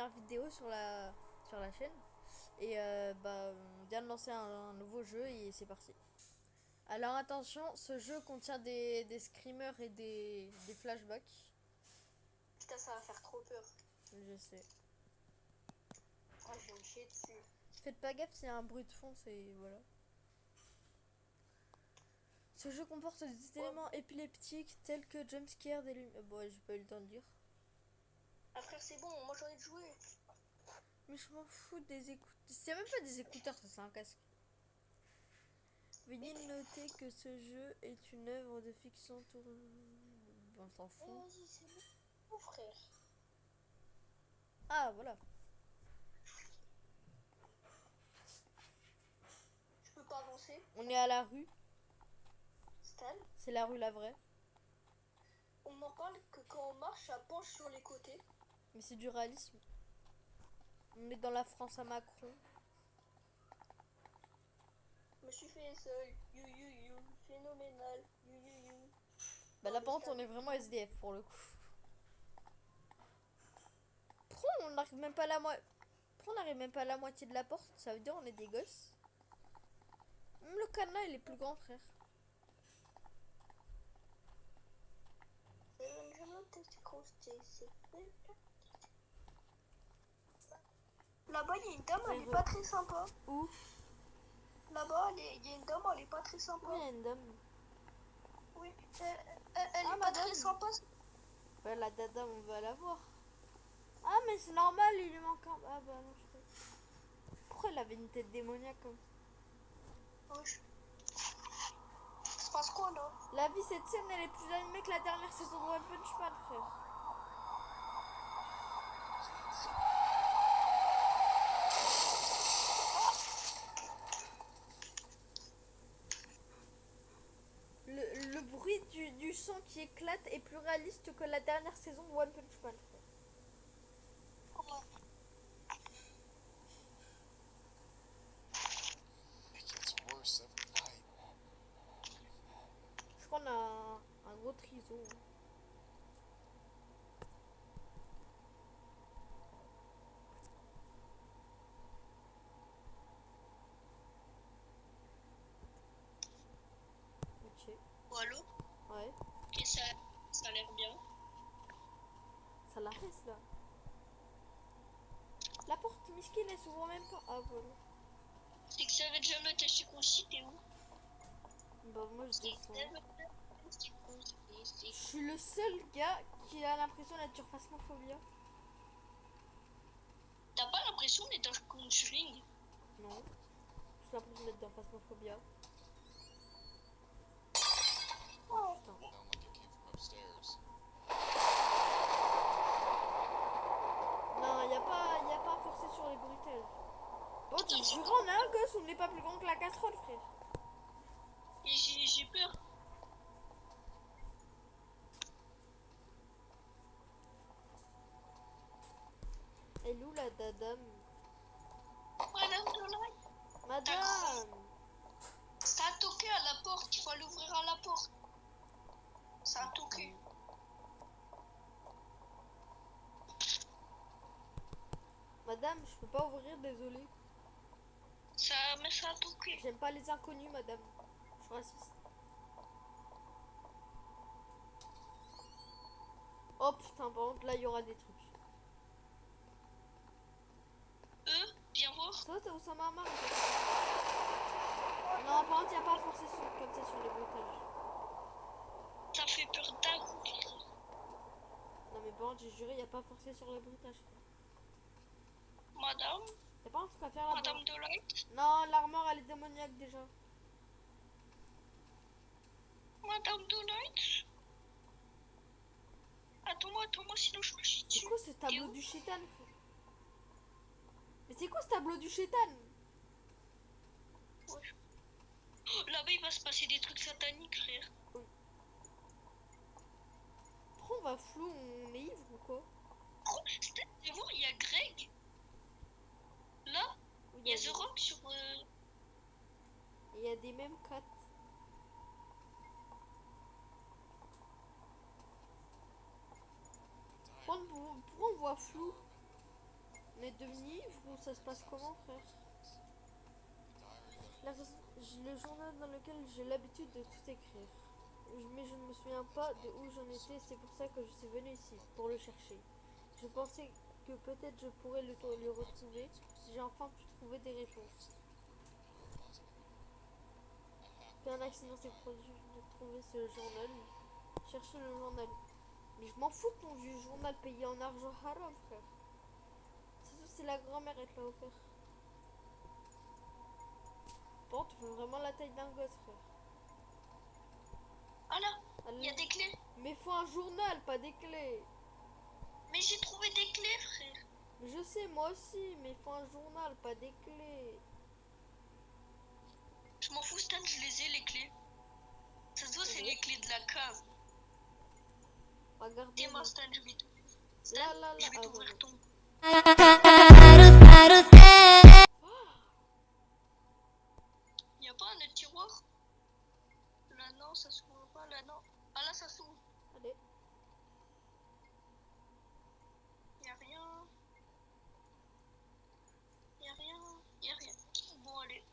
première vidéo sur la chaîne. Et on vient de lancer un nouveau jeu et c'est parti. Alors attention, ce jeu contient des screamers et des flashbacks. Putain, ça va faire trop peur. Je sais. Oh, je vais me chier dessus. Faites pas gaffe s'il y a un bruit de fond, c'est... Voilà. Ce jeu comporte des éléments épileptiques tels que jumpscare, des lumières... Bon, j'ai pas eu le temps de dire. Ah frère, c'est bon, moi j'ai envie de jouer. Mais je m'en fous des écouteurs. C'est même pas des écouteurs, ça c'est un casque. Veuillez noter que ce jeu est une œuvre de fiction tournée. On s'en fout. Vas-y, c'est bon, frère. Ah, voilà. Je peux pas avancer. On est à la rue. Stan, C'est la rue la vraie. on m'en parle que quand on marche, ça penche sur les côtés. Mais c'est du réalisme. On est dans la France à Macron. Je me suis fait seul. You, you, you. Phénoménal. You, you, you. Bah Non, là mais par contre Stan, on est vraiment SDF pour le coup. Pourquoi on n'arrive même pas à la moitié? Pourquoi on n'arrive même pas à la moitié de la porte? Ça veut dire on est des gosses. Même le cadenas il est plus grand, frère. là-bas, il y a une dame, elle est pas très sympa. Où? Là-bas, il y a une dame, elle est pas très sympa. Oui, il y a une dame. Oui, elle Ah, est pas madame. très sympa. Bah la dada on va la voir. Ah mais c'est normal, il lui manque un... Ah bah non je sais. Pourquoi elle avait une tête démoniaque comme ça? Oui. Se passe quoi là? La vie cette scène elle est plus animée que la dernière saison de One Punch Man, frère. Le bruit du sang qui éclate est plus réaliste que la dernière saison de One Punch Man, frère. Je crois qu'on a un gros triso. Ok. Oh, allô? Ouais. Et ça a l'air bien. Ça la reste là. La porte Mishkin elle s'ouvre même pas. Ah voilà. C'est que ça va déjà me tâcher qu'on chie, t'es où? Bah moi je descends. Je C'est suis le seul gars qui a l'impression d'être sur Phasmophobia. T'as pas l'impression d'être un Conjuring? Non. J'ai l'impression d'être dans Phasmophobia. Oh. Putain. Non, y a pas à forcer sur les bruitages. Bon, tu jures, on a un gosse, on n'est pas plus grand que la casserole, frère. Et j'ai peur. Elle est où la dadame? Madame Dolai, Madame! c'est un toqué à la porte, il faut l'ouvrir à la porte. C'est un toqué. Madame, je peux pas ouvrir, désolé. Mais c'est un toqué. J'aime pas les inconnus, madame. Je suis raciste. Oh putain, par contre, là, il y aura des trucs. Viens voir. Ça, t'as Oussama Hamar, en fait. Non, par contre, y a pas à forcer comme ça sur les bruitages. Ça fait peur d'un coup. Non, mais par contre, j'ai juré, y a pas à forcer sur les bruitages, frère. Madame, Y'a pas un truc à faire là-bas? Madame Dolai. Non, l'armoire, elle est démoniaque déjà. Madame Dolai. Attends-moi, sinon je me chie C'est dessus. quoi ce tableau du chétan, frère? Mais c'est quoi ce tableau du chétan? Ouais. Oh, là-bas, il va se passer des trucs sataniques, frère. Pourquoi on va flou, on est ivre ou quoi? Oh, tu vois, il y a Greg. Là, il y a The Rock sur... Il y a des mêmes 4. Pourquoi on voit flou? On est devenus ou ça se passe comment, frère? Le journal dans lequel j'ai l'habitude de tout écrire. Mais je ne me souviens pas de où j'en étais, c'est pour ça que je suis venue ici, pour le chercher. Je pensais que peut-être je pourrais le retrouver. J'ai enfin pu trouver des réponses. Puis un accident s'est produit de trouver ce journal. Chercher le journal. Mais je m'en fous de ton vieux journal payé en argent haram, frère. C'est la grand-mère, elle te l'a offert. Bon, tu fais vraiment la taille d'un gosse, frère. Ah là, il y a des clés. Mais faut un journal, pas des clés. Mais j'ai trouvé des clés, frère. Mais je sais, moi aussi, mais faut un journal, pas des clés. Je m'en fous, Stan, je les ai, les clés. Ça se voit, c'est les clés de la cave. Regardez. Dis-moi, Stan, je vais t'ouvrir. Stan, Là. je vais t'ouvrir ton... Il y a pas un autre tiroir? Là, non, ça s'ouvre pas, là, non. Ah, là, ça s'ouvre. Allez. Y a rien. Y a rien. Y a rien. Bon, allez.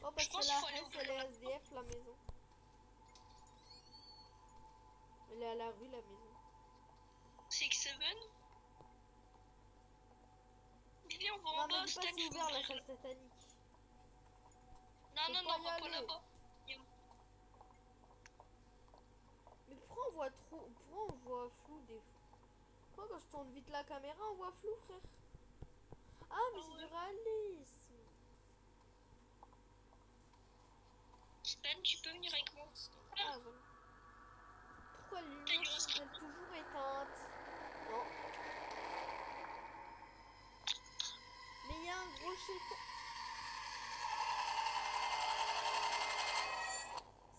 Oh, bah Je pense c'est qu'il faut la aller S, ouvrir elle est la SDF, la maison. Elle est à la rue, la maison. 6-7. Viens, on va Non, en mais bas, dis pas Stan, c'est je vais ouvert la ouvrir. salle satanique. Non, Faut non, pas non, y va pas aller. là-bas. Mais pourquoi on voit trop. Pourquoi on voit flou des fois? Pourquoi quand je tourne vite la caméra on voit flou, frère? Ah, mais c'est du réalisme. Stan, tu peux venir avec moi? Ah, voilà. Pourquoi les lumières sont-elles toujours éteintes? Non. Mais il y a un gros chétan.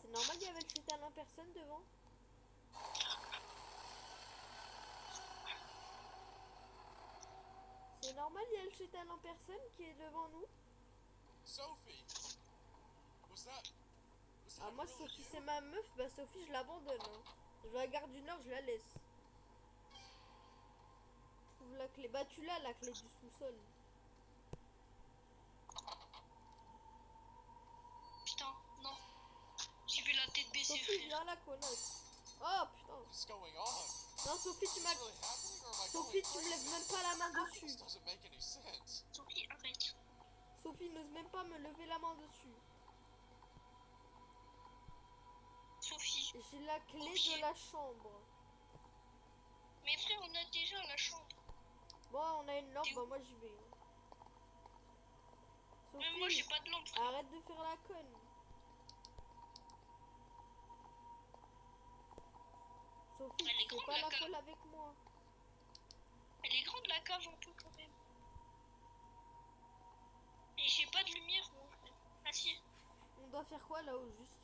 C'est normal, il y avait le chétan en personne devant. C'est normal, il y a le chétan en personne qui est devant nous. Sophie, was that Ah, moi, really Sophie, you? c'est ma meuf. Bah, Sophie, je l'abandonne. Hein. Je la garde du Nord, je la laisse. Trouve la clé. Bah, tu l'as, la clé du sous-sol. Putain, non. J'ai vu la tête baisser, Sophie, frère. viens là, connasse. Oh, putain. What's going on? Non, Sophie, tu m'as. Is this really happening or am I Sophie, going tu me crazy? lèves même pas la main This dessus. doesn't make any sense. Sophie, arrête. Sophie n'ose même pas me lever la main dessus. Sophie. J'ai la clé de la chambre. Mais frère, on a déjà la chambre. Bon, on a une lampe, bah moi j'y vais. Mais moi, j'ai Sophie, pas de lampe, frère. arrête de faire la conne. Sophie, Elle est tu fais grande, pas la la cave. folle avec moi. Elle est grande, la cave, un peu, quand même. Et j'ai pas de lumière, moi, frère. Ah si, On doit faire quoi là-haut juste?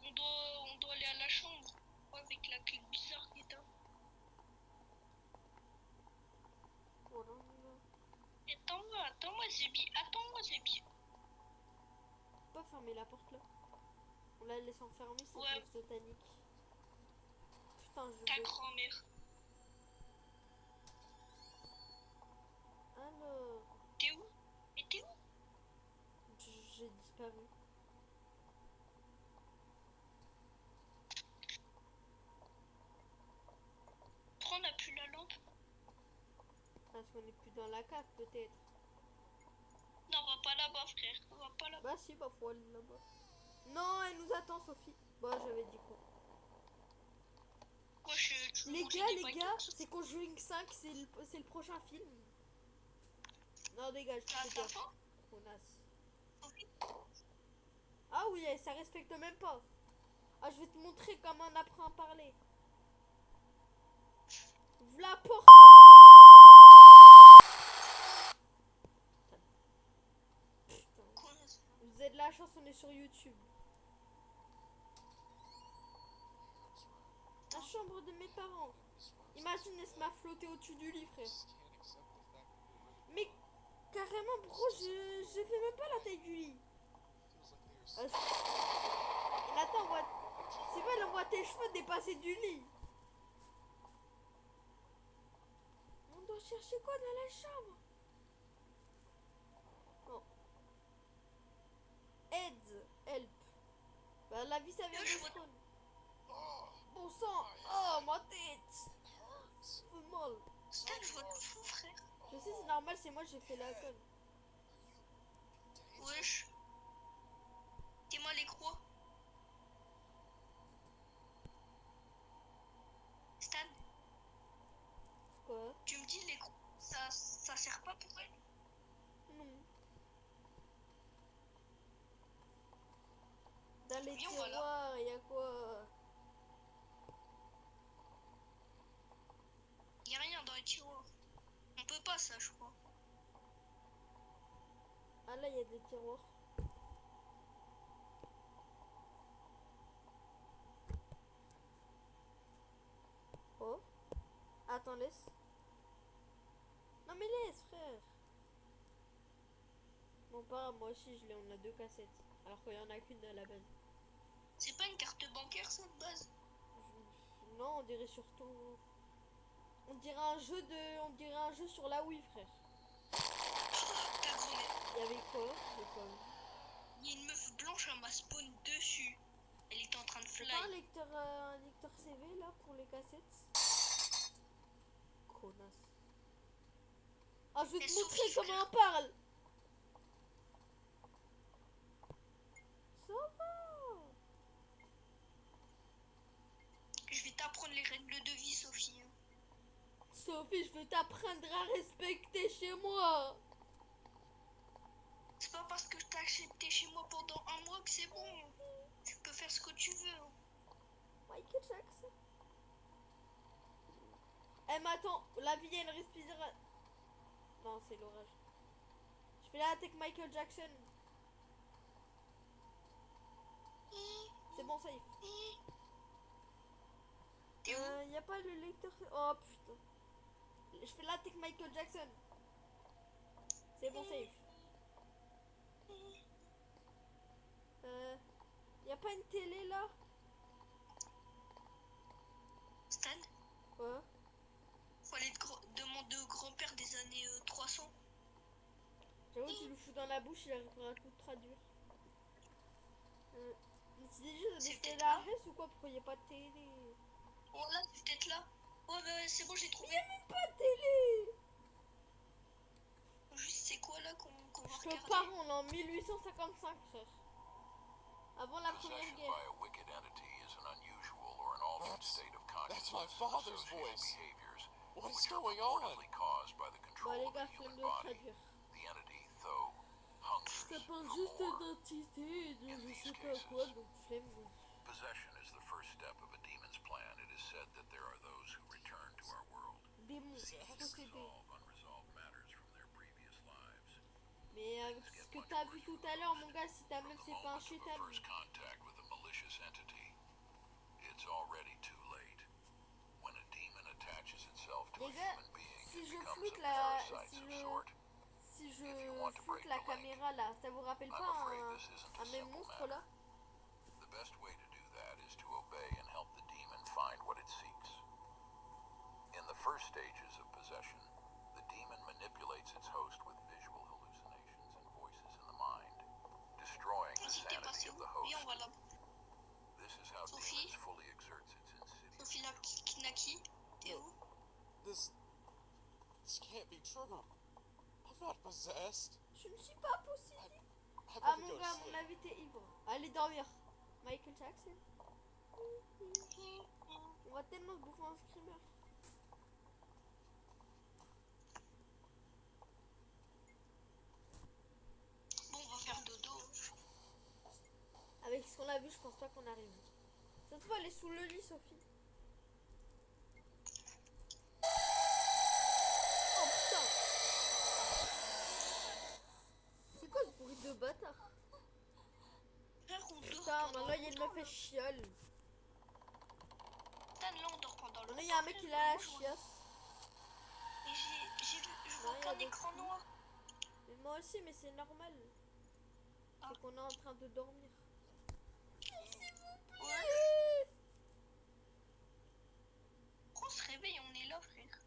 on doit aller à la chambre. Avec la clé bizarre qui est là. Oh là là. Attends-moi, Zébi. Attends-moi, Zébi. Faut pas fermer la porte là. On la laisse enfermer, c'est Ouais. satanique. Putain, je Ta vais. grand-mère. Alors, T'es où? Mais t'es où? j'ai disparu. Pourquoi on a plus la lampe? Parce qu'on est plus dans la cave peut-être. Non, on va pas là-bas, frère. On va pas là-bas. Bah si, bah faut aller là-bas. Non, elle nous attend, Sophie. Bah j'avais dit quoi. Quoi, tu veux Les manger gars, des les baguettes? gars, c'est Conjuring 5, c'est le prochain film. Non, dégage, La fais gaffe. fin? Connasse. Ah oui, ça respecte même pas. Ah, je vais te montrer comment on apprend à parler. Ouvre la porte, sale connasse. Putain. Vous avez de la chance, on est sur YouTube. La chambre de mes parents. Imagine, elle se m'a flotté au-dessus du lit, frère. Mais carrément, bro, je fais même pas la taille du lit. Nathan, c'est vrai, on voit tes cheveux dépasser du lit. On doit chercher quoi dans la chambre? Oh. Aide. Help. Bah la vie ça vient de Je vois- spawn. Oh, Bon sang. Oh ma tête. it hurts. Ça fait mal. Stan, je vois de fou, frère. Je sais c'est normal, c'est moi j'ai fait la conne. Wesh. Dis-moi les croix. Stan, Quoi? tu me dis les croix, ça sert pas pour elle? Non. Dans les Viens, voilà. tiroirs, il y a quoi? Y a rien dans les tiroirs. On peut pas ça, je crois. Ah là, il y a des tiroirs. Oh. Attends, laisse. Non mais laisse, frère. Bon, pas moi aussi, je l'ai, on a 2 cassettes. Alors qu'il y en a qu'une à la base. C'est pas une carte bancaire ça de base? Non, on dirait surtout... On dirait un jeu sur la Wii, frère. T'as grillé. Il y avait quoi? J'ai pas vu. Il y a une meuf blanche, elle m'a spawn dessus. Elle était en train de C'est fly. pas un lecteur CV là pour les cassettes? Connasse. Ah, je vais Et te Sophie, montrer comment frère. on parle. Ça va. Je vais t'apprendre les règles de vie, Sophie. Sophie, je veux t'apprendre à respecter chez moi. C'est pas parce que je t'ai accepté chez moi pendant un mois que c'est bon. Tu peux faire ce que tu veux. Michael Jackson. Eh, mais attends, la vie elle respirera. Non, c'est l'orage. Je fais la avec Michael Jackson. C'est bon, safe. T'es où? Y a pas le lecteur. Oh putain. Je fais la avec Michael Jackson. C'est bon, safe. Y a pas une télé là? Stan, Quoi? faut aller demander au grand-père des années 300. J'avoue, tu le fous dans la bouche, il arrivera à tout traduire. Mais c'est déjà C'est des peut-être la là. reste ou quoi? Pourquoi y a pas de télé? Oh là, c'est peut-être là. Oh bah c'est bon, j'ai trouvé. Pas de télé! Juste c'est quoi là qu'on va Je te regarder? parle, on est en 1855, frère. Avant la première Possession guerre. by a wicked entity is an unusual or an altered state of That's consciousness my and father's social voice. behaviors What's which are going on? reportedly caused by the Bon, control les of the gars, human flemme de body. traduire. The entity, though, hungers Ça parle for juste more. d'identité, de In je these sais pas quoi, cases, donc flemme. Possession is the first step of a demon's plan. It is said that there are those who return to our world, Démon, seeking to possédé. resolve unresolved matters from their previous lives. Mais ce que t'as vu tout à l'heure, mon gars, si ta From meuf the c'est pas un moment of a chétan. first contact with a malicious entity, it's already too late. When a demon attaches itself to a Les gars, human being, si it je becomes floute a la, parasite si of je, sort. si je If you want to floute break la the link, caméra là, ça vous rappelle I'm pas afraid this isn't a un même simple monstre là? The best way to do that is to obey and help the demon find what it seeks. In the first stages of possession, the demon manipulates its host with visual hallucinations and voices in the mind, destroying the Si t'es sanity passé of où? the Oui, on host. va là. This is how Sophie? demons fully exerts its insidious. Sophie Naki, t'es où? This can't be true. I'm not possessed. Je ne suis pas possédée. I Ah better mon go to gars, à mon sleep. avis t'es ivre. Allez dormir. Michael Jackson. On va tellement se bouffer un screamer. Bon, on va faire dodo. Avec ce qu'on a vu, je pense pas qu'on arrive. Cette fois, elle est sous le lit, Sophie. Oh putain! C'est quoi ce bruit de bâtard? Frère, on dort Putain, pendant maintenant il y a une longtemps, meuf et chiole. Stan, là, on dort pendant Maintenant il y a un mec qui a la chiasse. Et je vois Ouais, y a qu'un des écran filles. noir. Mais moi aussi, mais c'est normal. Ah. C'est qu'on est en train de dormir. Ouais. On se réveille, on est là, frère.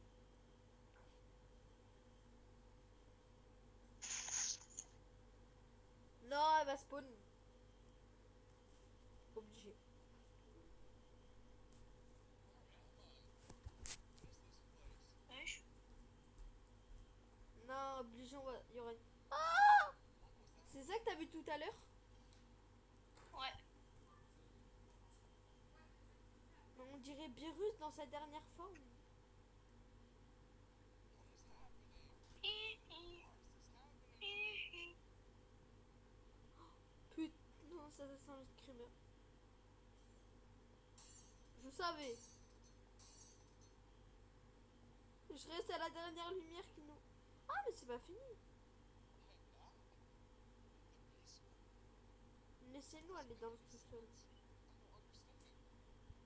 elle va spawn. Obligé. Wesh. Non, obligé, il y aura... Ah, c'est ça que t'as vu tout à l'heure? Ouais. On dirait Beerus dans sa dernière forme. Putain, non, ça sent le screamer. Je savais. Je reste à la dernière lumière qui nous... Ah, mais c'est pas fini. Laissez-nous aller dans le sous-sol.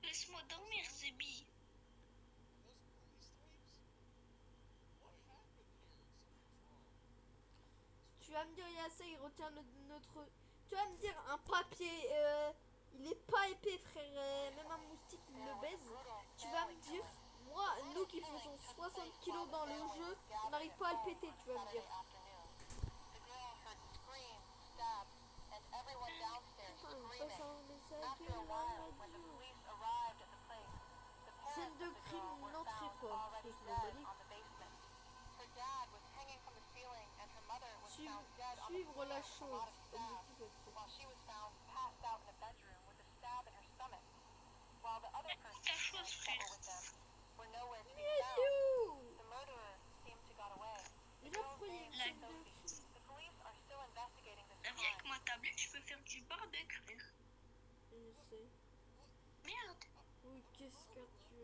Laisse-moi dormir, Zébi. Tu vas me dire, il y a ça, il retient notre... Tu vas me dire, un papier, il est pas épais, frère. Même un moustique, il le baise. Tu vas me dire, moi, nous qui faisons 60 kilos dans le jeu, on n'arrive pas à le péter, tu vas me dire. Putain, il passe un message de la radio. Scène de crime, n'entrez pas. Parce que je m'en bats les couilles. Suivre la chose. Objectif accepté. Ta chose, frère. Mais elle est où? Mais là, pourquoi il y a une La- scène de crime? Avec ma tablette, je peux faire du barbecue, frère. Je sais. Merde. Oui, qu'est-ce que tu...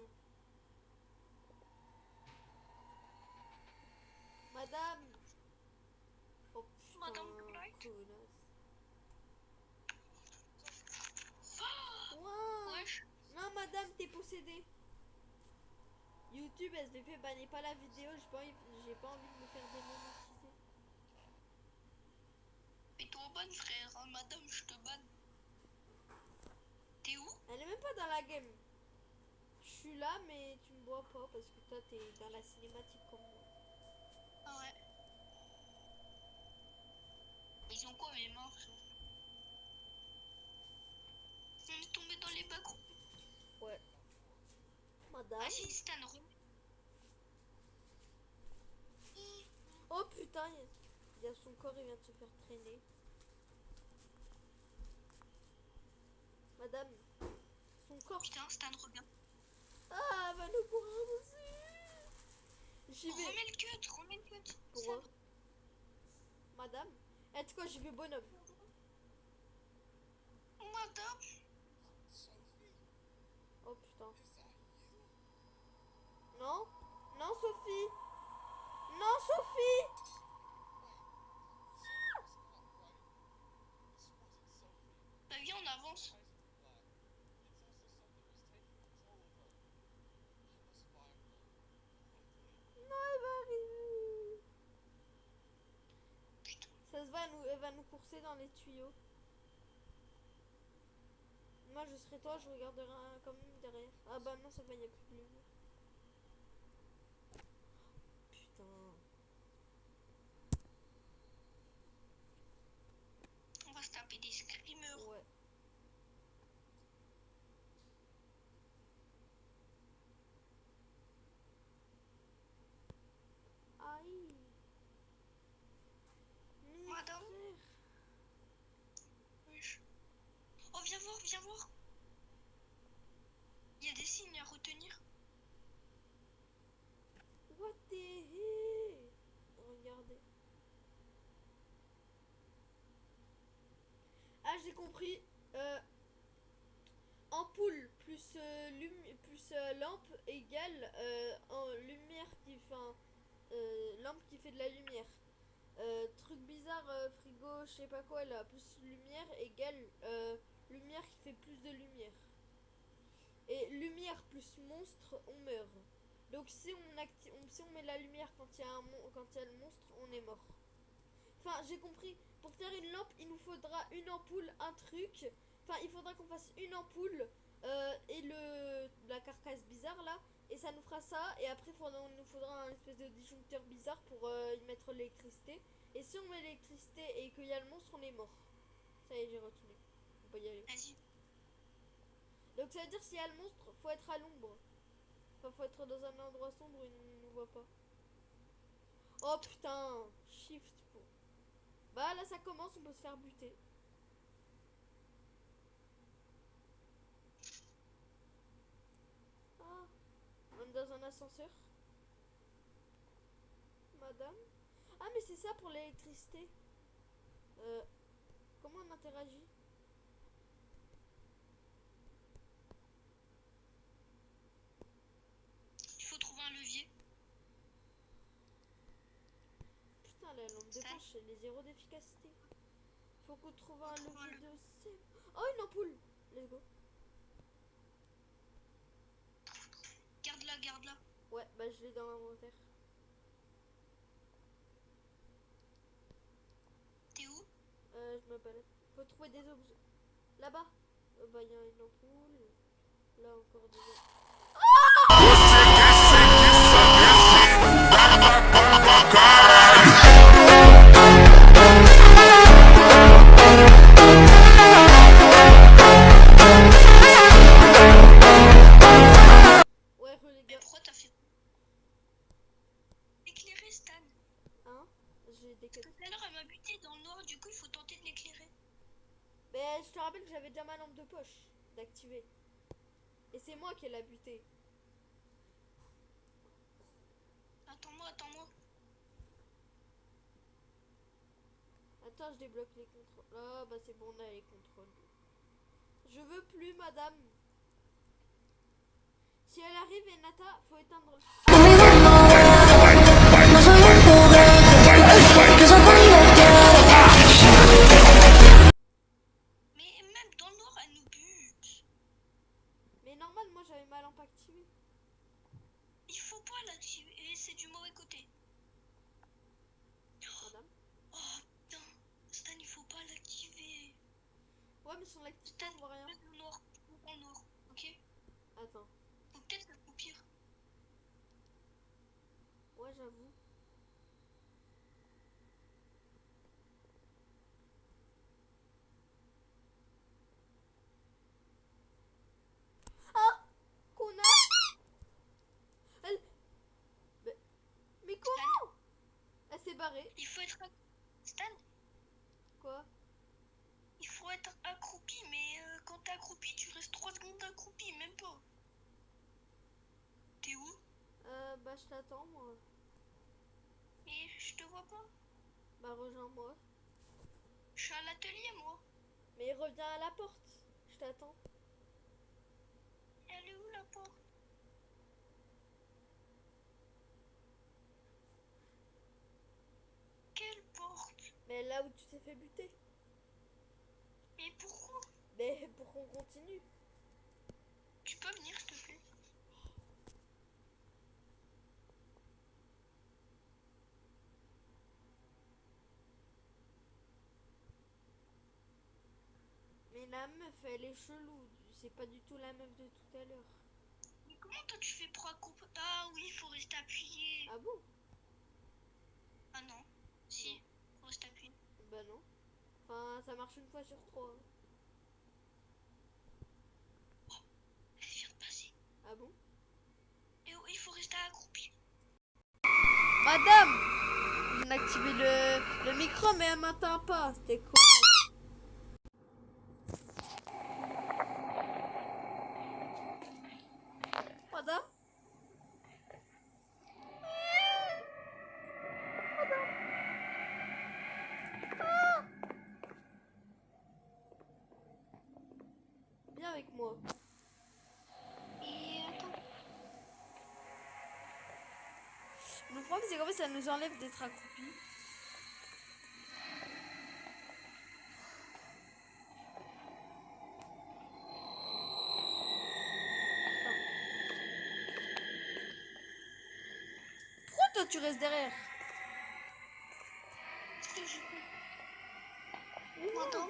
Madame. Oh putain, Madame Blight. connasse. Oh, Ouah. wesh. Non, madame, t'es possédée. YouTube, SVP, bannez pas la vidéo, j'ai pas envie de me faire démonétiser. Et toi, bonne frère, hein, madame, je te banne. T'es où? Elle est même pas dans la game. Je suis là, mais tu me vois pas parce que toi, t'es dans la cinématique comme moi. Ah ouais. Ils ont quoi mes mains, frère? On est tombé dans les bacs. Ouais. Madame. Vas-y, Stan, Oh putain, il y a son corps, il vient de se faire traîner. Madame, son corps. putain, Stan, regarde. Ah, va nous pour avancer. J'y vais. Remets le cut, remets le cut. Pourquoi? Madame. Eh, tu sais quoi, j'y vais bonhomme. Madame. Oh putain. Non. Non, Sophie. Non, Sophie. Bah viens, on avance. Non, elle va arriver. Putain. Ça se va, elle va nous courser dans les tuyaux. Moi, je serai toi, je regarderai quand même derrière. Ah bah non, ça va, il n'y a plus de lumière. Putain. On va se taper des screamers. Ouais. Aïe. Mes Madame. frères. Wesh. Oh, viens voir, viens voir. Il y a des signes à retenir. What the hell? Regardez. Ah, j'ai compris. Ampoule plus, lampe égale en lumière qui fait lampe qui fait de la lumière. Truc bizarre, frigo, je sais pas quoi là, plus lumière égale lumière qui fait plus de lumière. Et lumière plus monstre, on meurt. Donc si on met la lumière quand il y a le monstre, on est mort. Enfin, j'ai compris. Pour faire une lampe, il nous faudra une ampoule, un truc. Enfin, il faudra qu'on fasse une ampoule et la carcasse bizarre là. Et ça nous fera ça. Et après, il nous faudra un espèce de disjoncteur bizarre pour y mettre l'électricité. Et si on met l'électricité et qu'il y a le monstre, on est mort. Ça y est, j'ai retenu. On peut y aller. Vas-y. Donc ça veut dire s'il y a le monstre, faut être à l'ombre. Enfin, faut être dans un endroit sombre où il ne nous voit pas. Oh putain, shift pour. Bah là ça commence, on peut se faire buter. Ah, on est dans un ascenseur. Madame. Ah mais c'est ça pour l'électricité. Comment on interagit? Il faut trouver un levier. Putain, la lampe de poche, elle est zéro d'efficacité. Faut qu'on trouve un levier de C. Oh, une ampoule. Let's go. Garde-la, garde-la. Ouais, bah je l'ai dans l'inventaire. T'es où? Je me balade. Faut trouver des objets. Là-bas. Bah il y a une ampoule. Là encore des objets. Ouais, les Mais gars. pourquoi t'as fait éclairer Stan? Hein? J'ai des Tout à l'heure, elle m'a buté dans le noir, du coup, il faut tenter de l'éclairer. Mais je te rappelle que j'avais déjà ma lampe de poche d'activer. Et c'est moi qui l'ai buté. Attends-moi, attends-moi. Attends, je débloque les contrôles. Ah bah c'est bon, on a les contrôles. Je veux plus, madame. Si elle arrive, Enata, faut éteindre le... Mais même dans le noir, elle nous bute. Mais normal, moi j'avais ma lampe activée. Il faut pas l'activer, et c'est du mauvais côté. Madame. Oh putain, Stan, il faut pas l'activer. Ouais, mais son activité, Stan, on voit rien. mets dans le noir, dans le noir, ok? Attends. Faut peut-être le pire. Ouais, j'avoue. Ah, connard. Elle... Mais comment? Elle s'est barrée. Il faut être... Stan, Quoi? il faut être accroupi, mais quand t'es accroupi, tu restes 3 secondes accroupi, même pas. T'es où? Bah je t'attends, moi. Mais je te vois pas. Bah rejoins-moi. Je suis à l'atelier, moi. Mais reviens à la porte. Je t'attends. Elle est où la porte? Quelle porte? Mais là où tu t'es fait buter. Mais pourquoi? Mais pour qu'on continue. Tu peux venir, s'il te plaît? Mais la meuf, elle est chelou. C'est pas du tout la meuf de tout à l'heure. Mais comment toi tu fais pour accroupir? Ah oui, il faut rester appuyé. Ah bon? Ah non. Si, faut rester appuyé. Bah non. Enfin, ça marche une fois sur 3. Elle vient de passer. Ah bon? Et oh, il faut rester accroupi. Madame! On a activé le micro, mais elle m'entend pas. C'était con. Madame? Viens avec moi. Et attends. Le problème, c'est qu'en fait, ça nous enlève d'être accroupis. Pourquoi toi, tu restes derrière? Est-ce que je peux? Ouh. Attends.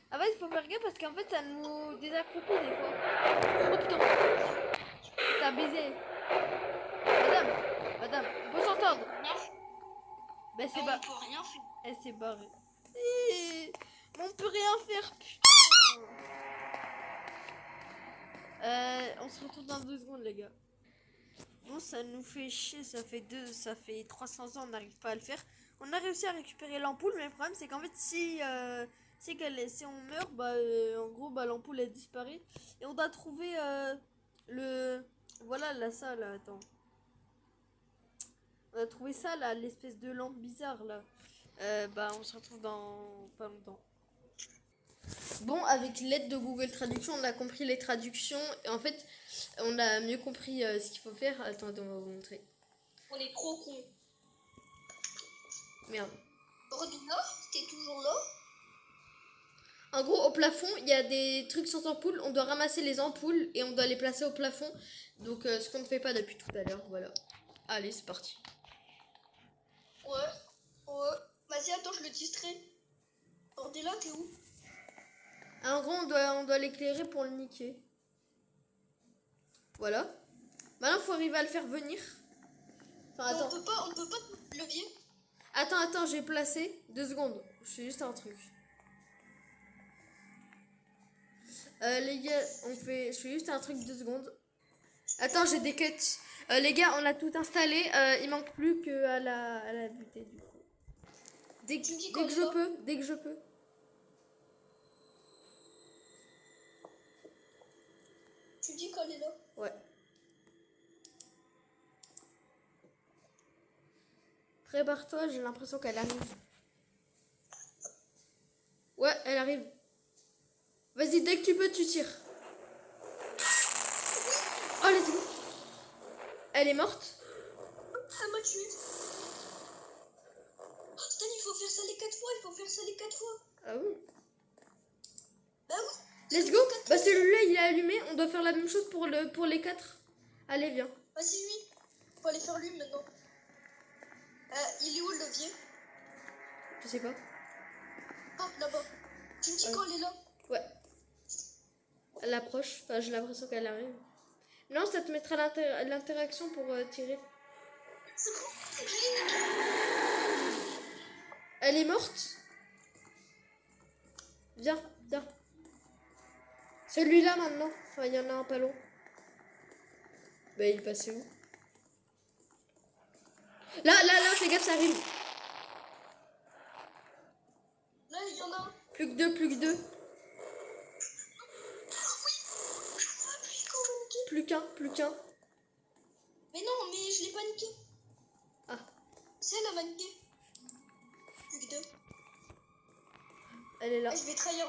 Ah ouais, il faut faire gaffe parce qu'en fait, ça nous désaccroupit des fois. Oh putain! T'as baisé. Madame, on peut s'entendre. Non. Bah c'est On pas... peut rien faire. Elle s'est barrée. Mais on peut rien faire, putain. On se retrouve dans 2 secondes, les gars. Bon, ça nous fait chier, ça fait 300 ans, on n'arrive pas à le faire. On a réussi à récupérer l'ampoule, mais le problème c'est qu'en fait, si on meurt, en gros, l'ampoule elle disparaît. Et on doit trouver voilà, la salle, attends. On a trouvé ça, là, l'espèce de lampe bizarre, là. On se retrouve dans pas longtemps. Bon, avec l'aide de Google Traduction, on a compris les traductions. Et en fait, on a mieux compris ce qu'il faut faire. Attendez, on va vous montrer. On est trop cons. Merde. Robina, t'es toujours là? En gros, au plafond, il y a des trucs sans ampoule. On doit ramasser les ampoules et on doit les placer au plafond. Donc, ce qu'on ne fait pas depuis tout à l'heure. Voilà. Allez, c'est parti. Ouais. Vas-y, attends, je le distrais. Bordela, t'es où? En gros, on doit l'éclairer pour le niquer. Voilà. Maintenant, il faut arriver à le faire venir. Enfin, attends. On peut pas te levier. Attends, j'ai placé. 2 secondes. Je fais juste un truc. Les gars, je fais juste un truc 2 secondes. Attends, j'ai des cuts. Les gars, on a tout installé. Il manque plus que à la butée du coup. Dès que je peux. Tu dis qu'elle est là? Ouais. Prépare-toi, j'ai l'impression qu'elle arrive. Ouais, elle arrive. Vas-y, dès que tu peux, tu tires. Oh, let's go. Elle est morte. Elle m'a tué. Stan, il faut faire ça les 4 fois. Ah oui. Bah oui. Let's go. Celui-là, il est allumé. On doit faire la même chose pour les 4. Allez, viens. Vas-y, lui. Faut aller faire lui maintenant. Il est où le levier? Je sais pas. Ah, là-bas. Tu me dis quand elle est là? Ouais. Elle approche. Enfin, j'ai l'impression qu'elle arrive. Non, ça te mettra l'interaction pour tirer. C'est bon. Je l'ai niqué. Elle est morte. Viens. Celui-là maintenant. Enfin, il y en a un pas long. Il est passé où? Là, fais gaffe, ça arrive. Là, il y en a un. Plus que deux. Oui. Je vois plus comment niquer. Plus qu'un. Mais non, mais je l'ai pas niqué. Ah. C'est elle m'a niqué. Plus que 2. Elle est là. Je vais trahir.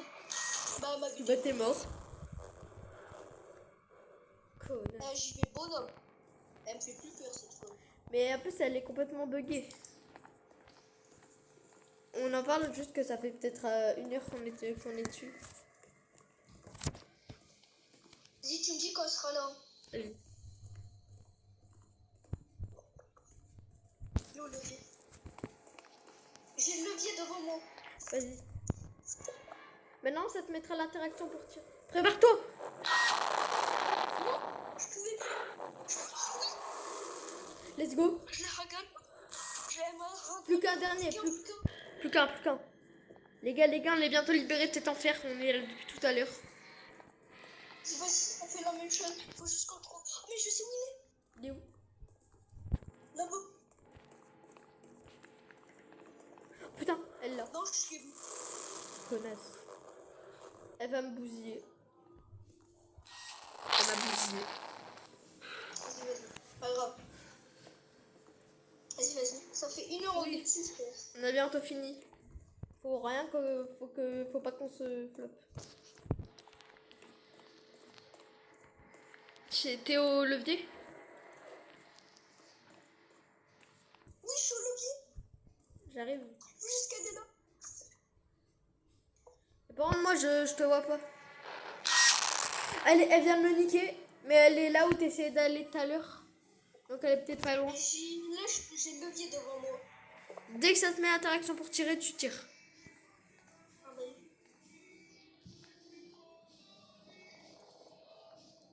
Ma vie. T'es mort. Connasse. J'y vais bonhomme. Elle me fait plus peur cette fois. Mais en plus, elle est complètement buggée. On en parle juste que ça fait peut-être 1 heure qu'on est dessus. Vas-y, tu me dis quand elle sera là. Allez. Le levier. J'ai le levier devant moi. Vas-y. Maintenant, ça te mettra l'interaction pour tirer. Prépare-toi. Non, je pouvais plus. Let's go. Je la regarde. J'aime un. Plus qu'un dernier. Plus qu'un. Les gars, on est bientôt libérés de cet enfer. On est là depuis tout à l'heure. Vas-y, on fait la même chose. Faut juste qu'on trouve. Oh, mais je sais où il est. Il est où? Là-bas. Putain, elle là. Non, je suis. Connasse. Elle va me bousiller. Elle m'a bousillé. Vas-y. Pas grave. Vas-y. Ça fait 1 heure on est dessus, je pense. On a bientôt fini. Faut pas qu'on se floppe. T'es au levier? Oui, je suis au levier. J'arrive. Jusqu'à elle est là. Par contre, moi, je te vois pas. Elle vient de me niquer, mais elle est là où t'essayais d'aller tout à l'heure. Donc elle est peut-être pas loin. Là, j'ai le levier devant moi. Dès que ça te met interaction pour tirer, tu tires. Ah bah oui.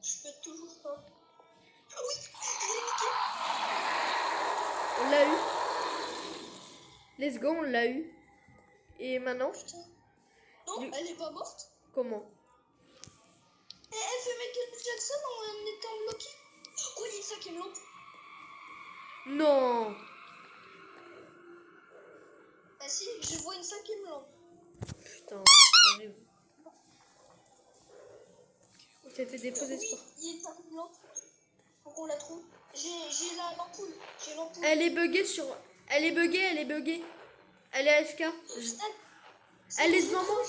Je peux toujours pas. Ah oui, je l'ai niqué. On l'a eu. Let's go, on l'a eu. Et maintenant, Putain. Non, Du- elle est pas morte. comment? Elle fait Michael Jackson en étant bloquée. Oh, il y a une cinquième lampe. Non. Ah si, je vois une cinquième lampe. Putain, j'arrive. C'était des faux Oui, espoirs. il y a une cinquième lampe. Faut qu'on la trouve. J'ai l'ampoule. J'ai l'ampoule. Elle est buggée sur... Elle est buggée. Elle est AFK. Elle est devant moi.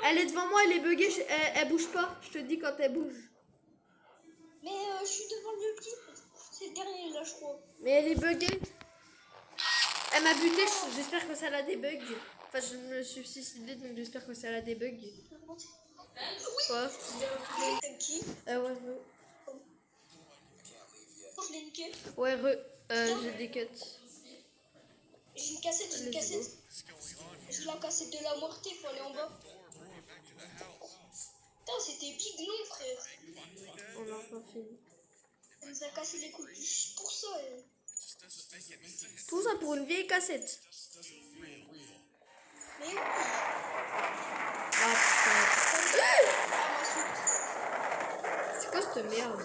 Elle est devant moi, elle est buggée. Elle bouge pas. Je te dis quand elle bouge. Mais je suis devant le petit. C'est le dernier là, je crois. Mais elle est buggée. Elle m'a buté. J'espère que ça la débug. Enfin, je me suis suicidée, donc j'espère que ça la débug. Quoi? C'est qui? Ouais. Oh, je l'ai niqué. Ouais, j'ai des cuts. J'ai une cassette, j'ai une Let's go. cassette. J'ai la cassette de la moitié, faut aller en bas. Putain, c'était big long, frère. On a enfin fini. Elle nous a cassé les couilles juste pour ça. Tout ça pour une vieille cassette. Mais oui. Ah putain. Elle m'a C'est quoi cette merde?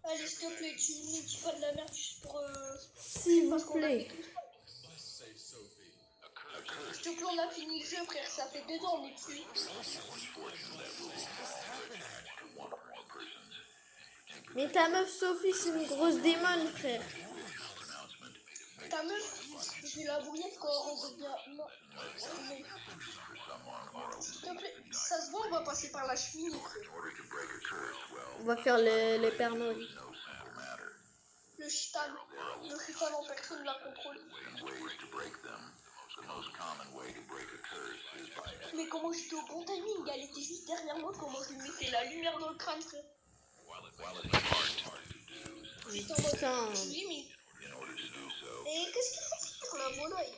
Allez, s'il te plaît, tu ne dis pas de la merde juste pour. S'il parce vous qu'on a plaît. fait tout ça. S'il te plaît, on a fini le jeu, frère. Ça fait 2 ans, on est dessus. Mais ta meuf Sophie, c'est une grosse démon, frère. Ta meuf, je vais la brouiller quand on redevient. Non. Mais... S'il te plaît, ça se voit, on va passer par la cheminée. On va faire les Pères Noël. Le chitan en personne la contrôle. Mais comment j'étais au bon timing? Elle était juste derrière moi, comment je lui mettais la lumière dans le crâne, frère. Juste en mode, Putain. je lui ai mis. Et qu'est-ce qu'il fait sur la volaille?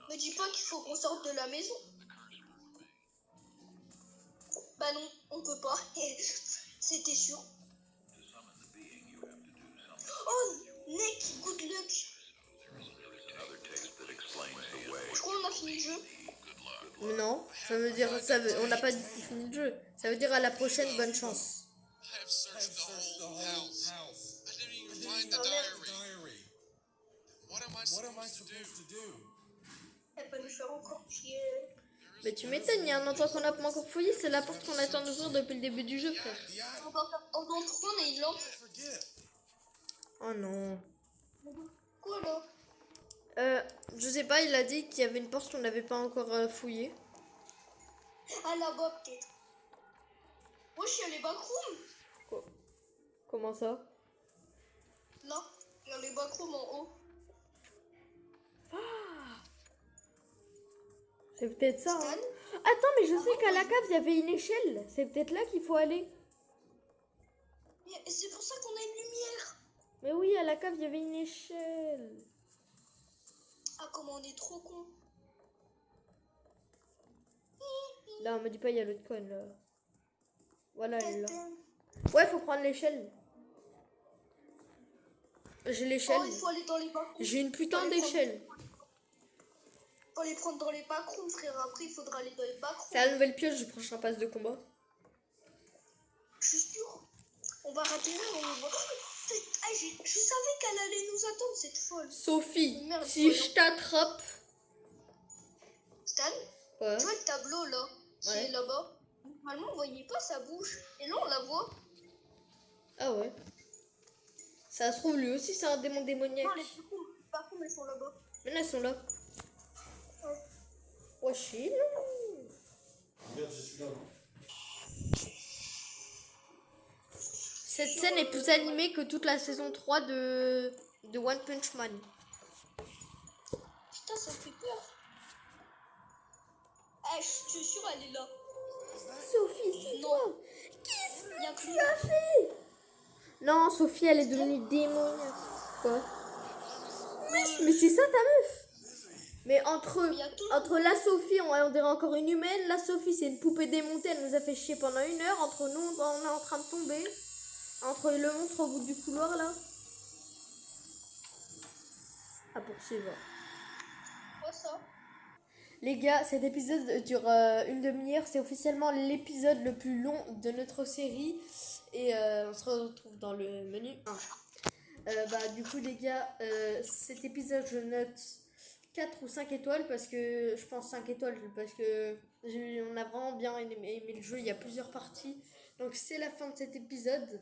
Me dis pas qu'il faut qu'on sorte de la maison. Bah non, on peut pas. C'était sûr. Oh, Nick, good luck. Je crois qu'on a fini le jeu. Non, ça veut dire... on n'a pas fini le jeu. Ça veut dire à la prochaine, bonne chance. I have searched the whole house. I didn't even find the Oh, merde. diary. What am I supposed to do? Elle va nous faire encore chier. Mais tu m'étonnes, il y a un endroit qu'on n'a pas encore fouillé, c'est la porte qu'on attend d'ouvrir depuis le début du jeu, frère. On va prendre une lampe. Oh non. Quoi là? Je sais pas, il a dit qu'il y avait une porte qu'on n'avait pas encore fouillée. Ah, là-bas, peut-être. Moi, je suis allé backrooms. Comment ça? Là, il y a les backrooms en haut. C'est peut-être ça. Stan? Hein. Attends, mais je sais qu'à la cave, il y avait une échelle. C'est peut-être là qu'il faut aller. Et c'est pour ça qu'on a une lumière. Mais oui, à la cave, il y avait une échelle. Ah, comment on est trop con. Là, on me dit pas, il y a l'autre conne, là. Voilà, elle est là. Ouais, faut prendre l'échelle. J'ai l'échelle. Oh, il faut aller dans les backrooms. J'ai une putain d'échelle. Faut les prendre dans les backrooms, frère. Après, il faudra aller dans les backrooms. C'est la nouvelle pioche du prochain pass de combat. Je suis sûre. On va ratterrir, on va... Ah, je savais qu'elle allait nous attendre, cette folle. Sophie, Merde, si voilà. je t'attrape... Stan, Ouais. tu vois le tableau là, qui Ouais. est là-bas. Normalement, on voyait pas sa bouche. Et là, on la voit. Ah ouais. Ça se trouve, lui aussi, c'est un démon démoniaque. Non, les backrooms, elles sont là-bas. Mais là, elles sont là. Ouais. Ouais, chill. Regarde, je suis là. Cette scène est plus animée que toute la saison 3 de One Punch Man. Putain, ça fait peur. Ah, je suis sûre, elle est là. Sophie, c'est Non. toi. Qu'est-ce Il y a que que tu lui. as fait? Non, Sophie, elle est devenue démoniaque. Quoi? Mais c'est ça ta meuf? Mais entre Il y a tout. la Sophie, on dirait encore une humaine. La Sophie, c'est une poupée démontée. Elle nous a fait chier pendant 1 heure. Entre nous, on est en train de tomber. Entre le monstre au bout du couloir, là. à poursuivre. Quoi ça? Les gars, cet épisode dure une demi-heure. C'est officiellement l'épisode le plus long de notre série. Et on se retrouve dans le menu 1. Du coup, les gars, cet épisode, je note 4 ou 5 étoiles. Parce que je pense 5 étoiles. Parce que on a vraiment bien aimé le jeu. Il y a plusieurs parties. Donc, c'est la fin de cet épisode.